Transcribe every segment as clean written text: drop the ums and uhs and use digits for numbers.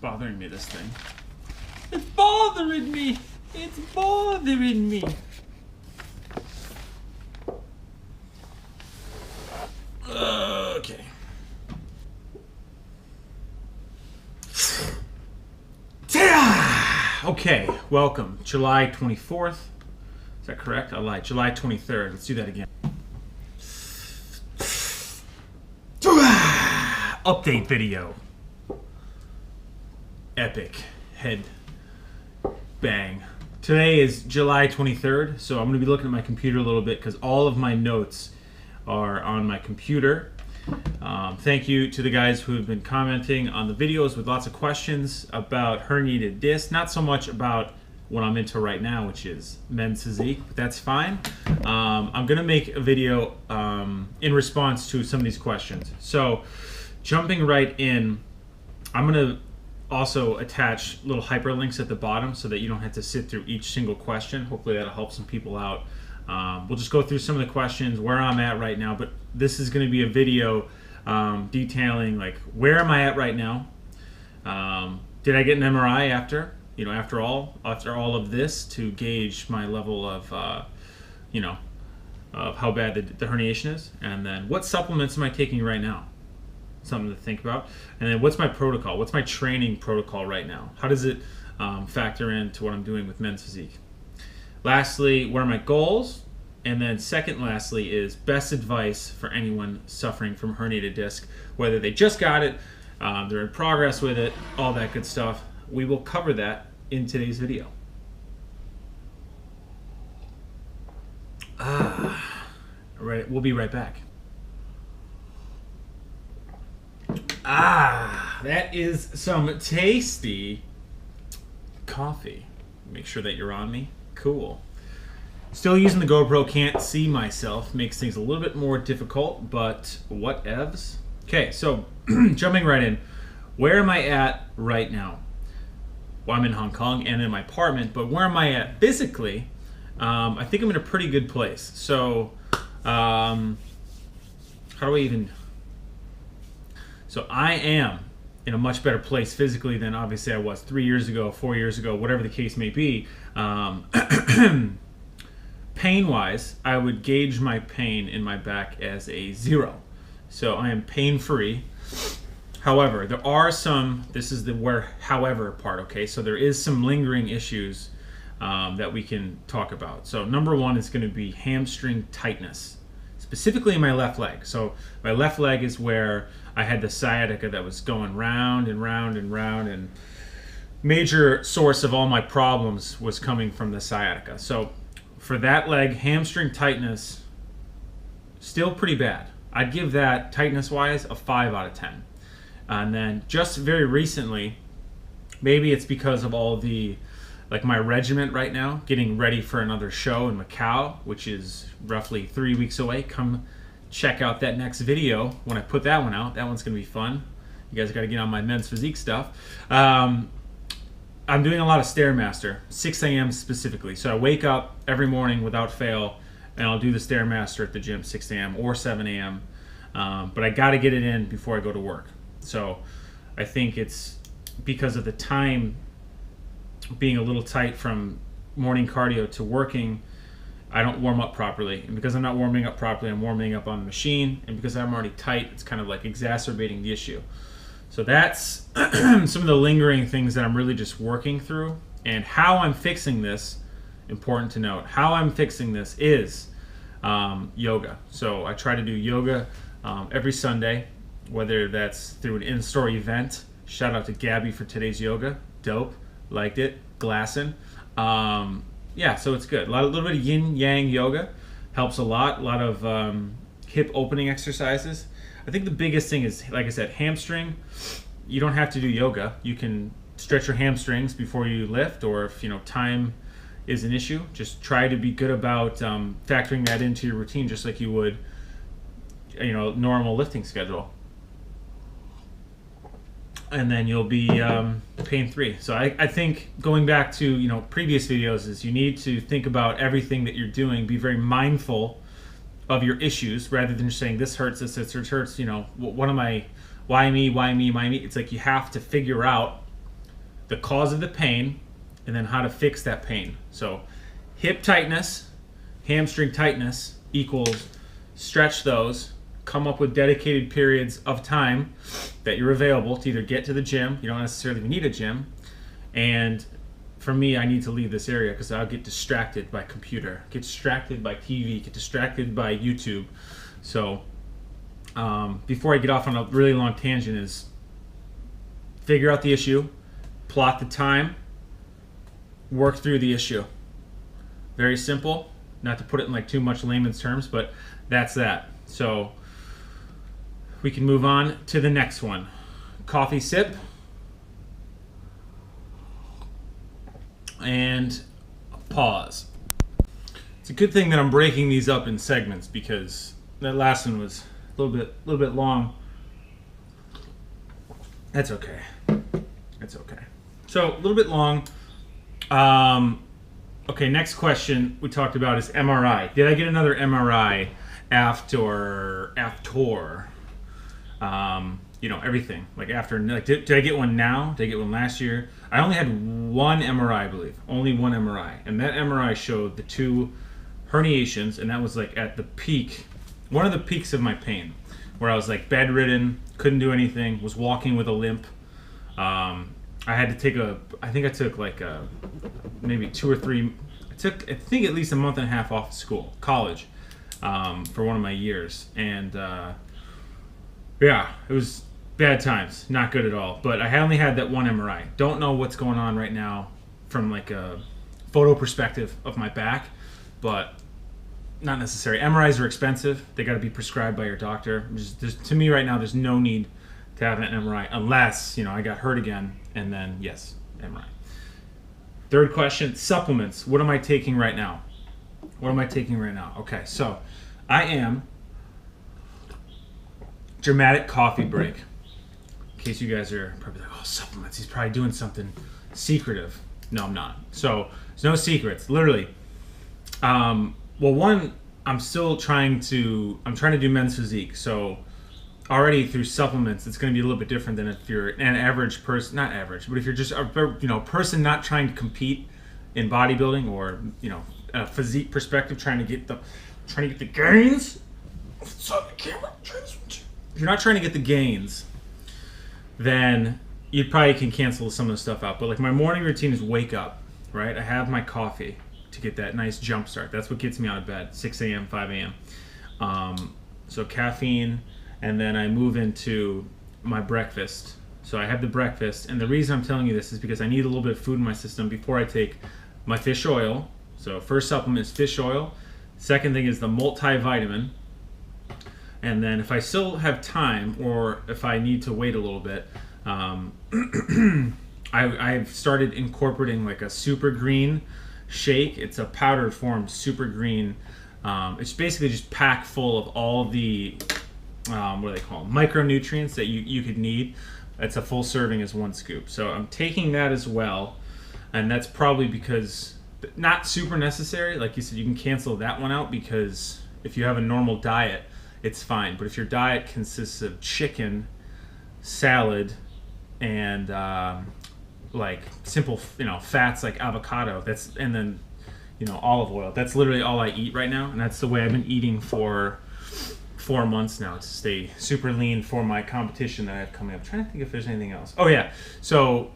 bothering me, this thing. It's bothering me. It's bothering me. Okay. Okay, welcome. July 24th. Is that correct? I lied. July 23rd. Let's do that again. Update video. Epic. Head bang. Today is July 23rd, so I'm going to be looking at my computer a little bit because all of my notes are on my computer. Thank you to the guys who have been commenting on the videos with lots of questions about herniated disc. Not so much about what I'm into right now, which is men's physique, but that's fine. I'm going to make a video in response to some of these questions. So jumping right in, I'm going to also attach little hyperlinks at the bottom so that you don't have to sit through each single question. Hopefully that'll help some people out. We'll just go through some of the questions, where I'm at right now, but this is going to be a video detailing like where am I at right now. Did I get an MRI after all of this to gauge my level of of how bad the herniation is, and then what supplements am I taking right now? Something to think about. And then what's my protocol? What's my training protocol right now? How does it factor into what I'm doing with men's physique? Lastly, what are my goals? And then lastly is best advice for anyone suffering from herniated disc, whether they just got it, they're in progress with it, all that good stuff. We will cover that in today's video. All right, we'll be right back. That is some tasty coffee. Make sure that you're on me. Cool. Still using the GoPro, can't see myself. Makes things a little bit more difficult, but whatevs. Okay, so jumping right in. Where am I at right now? Well, I'm in Hong Kong and in my apartment, but where am I at physically? I think I'm in a pretty good place. So, how do I even... So I am in a much better place physically than obviously I was 3 years ago, 4 years ago, whatever the case may be. Pain-wise, I would gauge my pain in my back as a 0. So I am pain-free. However, there are some, this is the where however part, okay? So there is some lingering issues that we can talk about. So number one is going to be hamstring tightness, specifically in my left leg. So my left leg is where I had the sciatica that was going round and round and round, and major source of all my problems was coming from the sciatica. So for that leg, hamstring tightness, still pretty bad. I'd give that tightness-wise a 5 out of 10. And then just very recently, maybe it's because of all the, like my regiment right now, getting ready for another show in Macau, which is roughly 3 weeks away. Come check out that next video when I put that one out. That one's going to be fun. You guys got to get on my men's physique stuff. I'm doing a lot of Stairmaster, 6 a.m. specifically. So I wake up every morning without fail, and I'll do the Stairmaster at the gym, 6 a.m. or 7 a.m. But I got to get it in before I go to work. So I think it's because of the time being a little tight from morning cardio to working, I don't warm up properly. And because I'm not warming up properly, I'm warming up on the machine. And because I'm already tight, it's kind of like exacerbating the issue. So that's some of the lingering things that I'm really just working through. And how I'm fixing this, important to note, how I'm fixing this is yoga. So I try to do yoga every Sunday, whether that's through an in-store event. Shout out to Gabby for today's yoga. Dope. Liked it. Glassin'. Yeah, so it's good. A little bit of yin-yang yoga. Helps a lot. A lot of hip opening exercises. I think the biggest thing is, like I said, hamstring. You don't have to do yoga. You can stretch your hamstrings before you lift, or if time is an issue, just try to be good about factoring that into your routine, just like you would, normal lifting schedule. And then you'll be pain-free. So I think going back to previous videos is you need to think about everything that you're doing. Be very mindful of your issues rather than just saying this hurts, this hurts. What am I? Why me? It's like you have to figure out the cause of the pain, and then how to fix that pain. So hip tightness, hamstring tightness equals stretch those, come up with dedicated periods of time that you're available to either get to the gym. You don't necessarily need a gym. And for me, I need to leave this area because I'll get distracted by computer, get distracted by TV, get distracted by YouTube. So before I get off on a really long tangent, is figure out the issue, plot the time, work through the issue. Very simple, not to put it in like too much layman's terms, but that's that. So we can move on to the next one. Coffee sip. And pause. It's a good thing that I'm breaking these up in segments because that last one was a little bit long. That's okay. That's okay. So a little bit long. Okay, next question we talked about is MRI. Did I get another MRI after everything, like after, like did I get one now? Did I get one last year? I only had one MRI, I believe, only one MRI, and that MRI showed the 2 herniations, and that was like at the peak, one of the peaks of my pain, where I was like bedridden, couldn't do anything, was walking with a limp. I had to take I took like maybe 2 or 3, I think at least a month and a half off of school, college, for one of my years, and yeah, it was bad times, not good at all. But I only had that one MRI. Don't know what's going on right now from like a photo perspective of my back, but not necessary. MRIs are expensive. They got to be prescribed by your doctor. To me right now, there's no need to have an MRI unless, I got hurt again, and then yes, MRI. Third question, supplements. What am I taking right now? Okay, so I am dramatic coffee break. In case you guys are probably like, oh, supplements, he's probably doing something secretive. No, I'm not. So there's no secrets. Literally, well, one, I'm trying to do men's physique. So already through supplements, it's going to be a little bit different than if you're an average person, not average, but if you're just a person not trying to compete in bodybuilding or a physique perspective, trying to get the gains. If you're not trying to get the gains, then you probably can cancel some of the stuff out. But like my morning routine is wake up, right? I have my coffee to get that nice jump start. That's what gets me out of bed, 6 a.m., 5 a.m. So caffeine, and then I move into my breakfast. So I have the breakfast, and the reason I'm telling you this is because I need a little bit of food in my system before I take my fish oil. So first supplement is fish oil. Second thing is the multivitamin. And then if I still have time, or if I need to wait a little bit, I've started incorporating like a super green shake. It's a powdered form, super green. It's basically just packed full of all the, what do they call them? Micronutrients that you could need. It's a full serving as 1 scoop. So I'm taking that as well. And that's probably because, not super necessary. Like you said, you can cancel that one out because if you have a normal diet, it's fine. But if your diet consists of chicken, salad, and like simple, fats like avocado, and then olive oil. That's literally all I eat right now, and that's the way I've been eating for 4 months now to stay super lean for my competition that I have coming up. I'm trying to think if there's anything else. Oh yeah. So,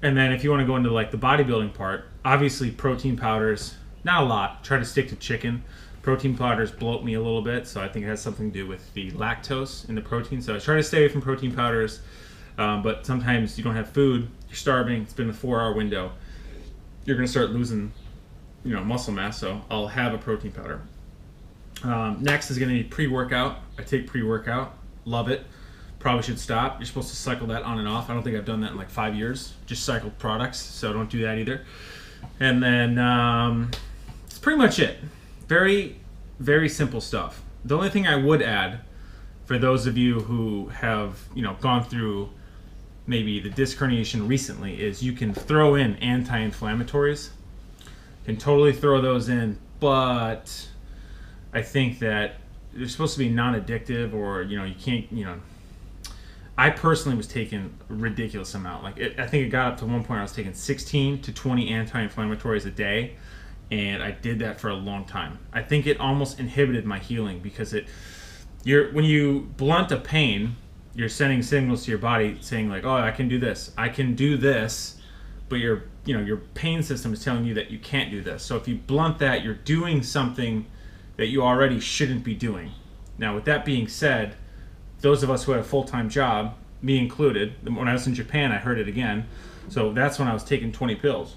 and then if you want to go into like the bodybuilding part, obviously protein powders, not a lot. Try to stick to chicken. Protein powders bloat me a little bit, so I think it has something to do with the lactose in the protein. So I try to stay away from protein powders, but sometimes you don't have food, you're starving, it's been a 4-hour window, you're going to start losing muscle mass, so I'll have a protein powder. Next is going to be pre-workout. I take pre-workout, love it. Probably should stop. You're supposed to cycle that on and off. I don't think I've done that in like 5 years, just cycled products, so don't do that either. And then that's pretty much it. Very, very simple stuff. The only thing I would add, for those of you who have, gone through maybe the disc herniation recently, is you can throw in anti-inflammatories. You can totally throw those in, but I think that they're supposed to be non-addictive, or you can't, I personally was taking a ridiculous amount. I think it got up to one point I was taking 16 to 20 anti-inflammatories a day, and I did that for a long time. I think it almost inhibited my healing because when you blunt a pain, you're sending signals to your body saying like, oh, I can do this, but your pain system is telling you that you can't do this. So if you blunt that, you're doing something that you already shouldn't be doing. Now, with that being said, those of us who had a full-time job, me included, when I was in Japan, I heard it again. So that's when I was taking 20 pills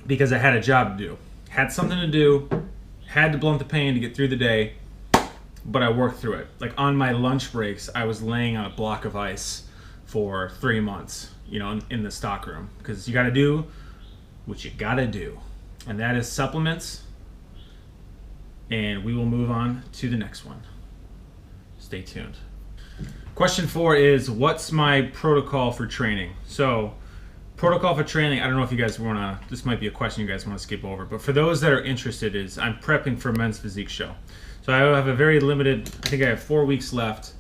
because I had a job to do, had something to do, had to blunt the pain to get through the day, but I worked through it. Like on my lunch breaks, I was laying on a block of ice for 3 months, in the stock room, because you got to do what you got to do, and that is supplements. And we will move on to the next one. Stay tuned. Question 4 is, what's my protocol for training? So, protocol for training, I don't know if you guys this might be a question you guys want to skip over, but for those that are interested, is I'm prepping for Men's Physique Show. So I have a very limited, I think I have 4 weeks left.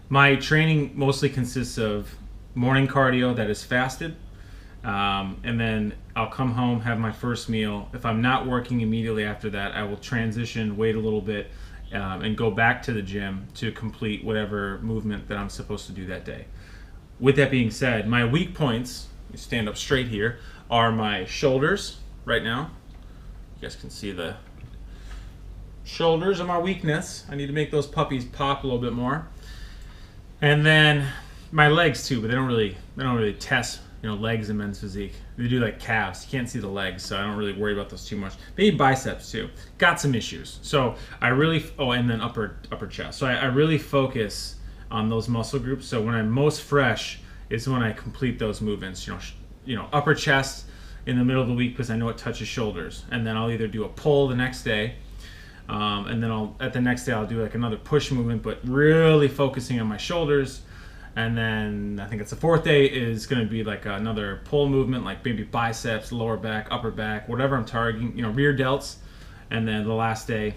My training mostly consists of morning cardio that is fasted, and then I'll come home, have my first meal. If I'm not working immediately after that, I will transition, wait a little bit, and go back to the gym to complete whatever movement that I'm supposed to do that day. With that being said, my weak points, you stand up straight here, are my shoulders right now. You guys can see the shoulders are my weakness. I need to make those puppies pop a little bit more. And then my legs too, but they don't really test legs in Men's Physique. They do like calves. You can't see the legs, so I don't really worry about those too much. Maybe biceps too. Got some issues. So I really, and then upper chest. So I really focus on those muscle groups. So when I'm most fresh is when I complete those movements. Upper chest in the middle of the week because I know it touches shoulders. And then I'll either do a pull the next day, and then at the next day I'll do like another push movement, but really focusing on my shoulders. And then I think it's the 4th day is going to be like another pull movement, like maybe biceps, lower back, upper back, whatever I'm targeting, rear delts. And then the last day,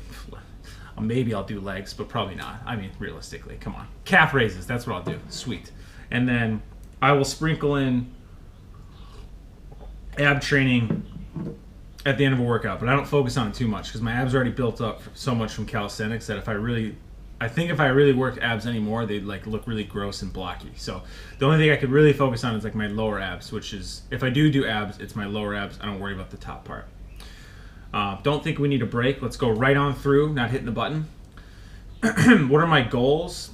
maybe I'll do legs, but probably not. I mean, realistically, come on. Calf raises, that's what I'll do. Sweet. And then I will sprinkle in ab training at the end of a workout, but I don't focus on it too much because my abs are already built up so much from calisthenics that if I really worked abs anymore, they'd like look really gross and blocky. So the only thing I could really focus on is like my lower abs, which is, if I do abs, it's my lower abs. I don't worry about the top part. Don't think we need a break. Let's go right on through, not hitting the button. What are my goals?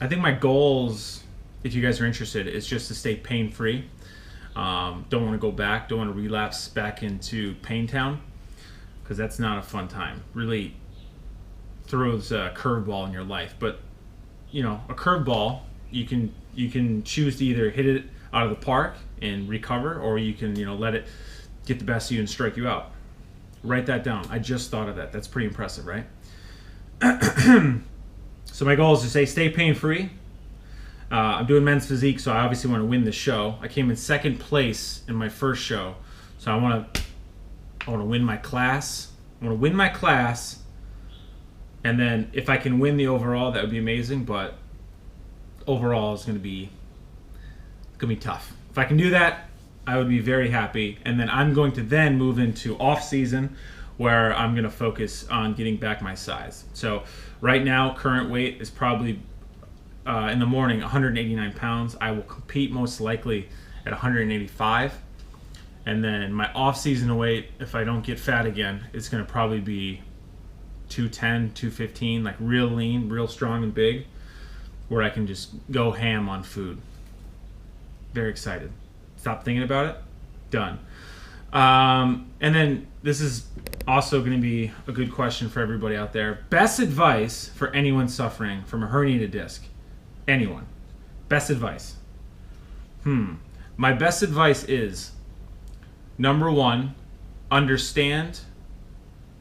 I think my goals, if you guys are interested, is just to stay pain-free. Don't want to go back. Don't want to relapse back into Pain Town because that's not a fun time. Really throws a curveball in your life, but a curveball you can choose to either hit it out of the park and recover, or you can let it get the best of you and strike you out. Write that down. I just thought of that. That's pretty impressive, right? So my goal is to stay pain free. I'm doing Men's Physique, so I obviously want to win the show. I came in 2nd place in my first show, so I want to win my class. And then if I can win the overall, that would be amazing. But overall is going to be tough. If I can do that, I would be very happy. And then I'm going to then move into off season, where I'm going to focus on getting back my size. So right now, current weight is probably in the morning 189 pounds. I will compete most likely at 185. And then my off season weight, if I don't get fat again, it's going to probably be 210, 215, like real lean, real strong and big, where I can just go ham on food. Very excited. Stop thinking about it. Done. And then this is also going to be a good question for everybody out there. Best advice for anyone suffering from a herniated disc. Anyone. Best advice. My best advice is, number 1, understand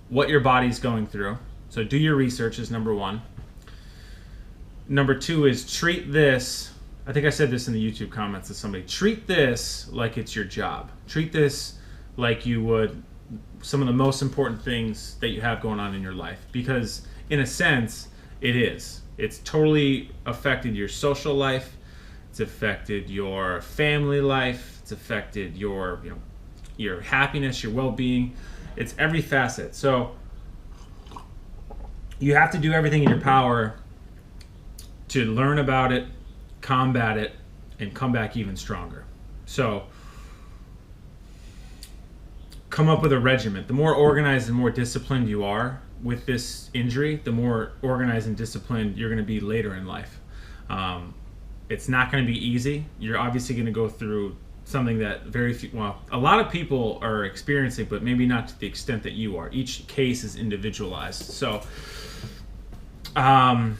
what your body's going through. So do your research is number 1. Number 2 is treat this, I think I said this in the YouTube comments to somebody, treat this like it's your job. Treat this like you would some of the most important things that you have going on in your life, because in a sense it is. It's totally affected your social life. It's affected your family life. It's affected your, your happiness, your well-being. It's every facet. So you have to do everything in your power to learn about it, combat it, and come back even stronger. So come up with a regimen. The more organized and more disciplined you are with this injury, the more organized and disciplined you're going to be later in life. It's not going to be easy. You're obviously going to go through something that a lot of people are experiencing, but maybe not to the extent that you are. Each case is individualized. So, and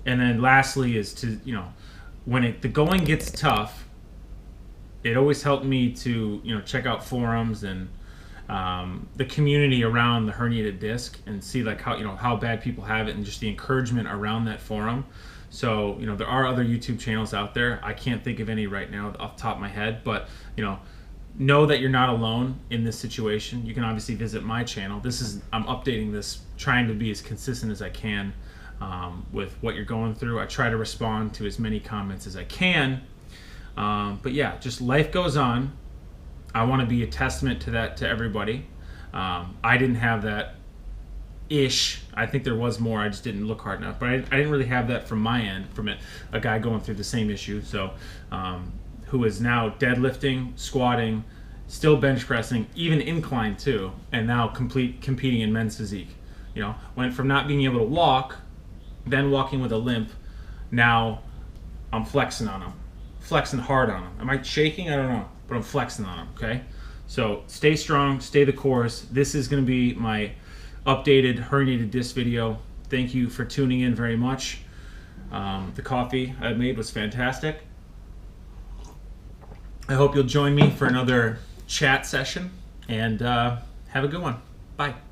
then lastly is to, when the going gets tough, it always helped me to, check out forums and the community around the herniated disc and see like how bad people have it, and just the encouragement around that forum. So, there are other YouTube channels out there. I can't think of any right now off the top of my head, but, know that you're not alone in this situation. You can obviously visit my channel. I'm updating this, trying to be as consistent as I can with what you're going through. I try to respond to as many comments as I can. But yeah, just life goes on. I want to be a testament to that, to everybody. I didn't have that ish. I think there was more. I just didn't look hard enough. But I didn't really have that from my end, from a guy going through the same issue. So, who is now deadlifting, squatting, still bench pressing, even incline too, and now competing in men's physique. Went from not being able to walk, then walking with a limp. Now I'm flexing on him, flexing hard on him. Am I shaking? I don't know, but I'm flexing on him. Okay, so stay strong, stay the course. This is going to be my updated herniated disc video. Thank you for tuning in very much. The coffee I made was fantastic. I hope you'll join me for another chat session, and have a good one. Bye.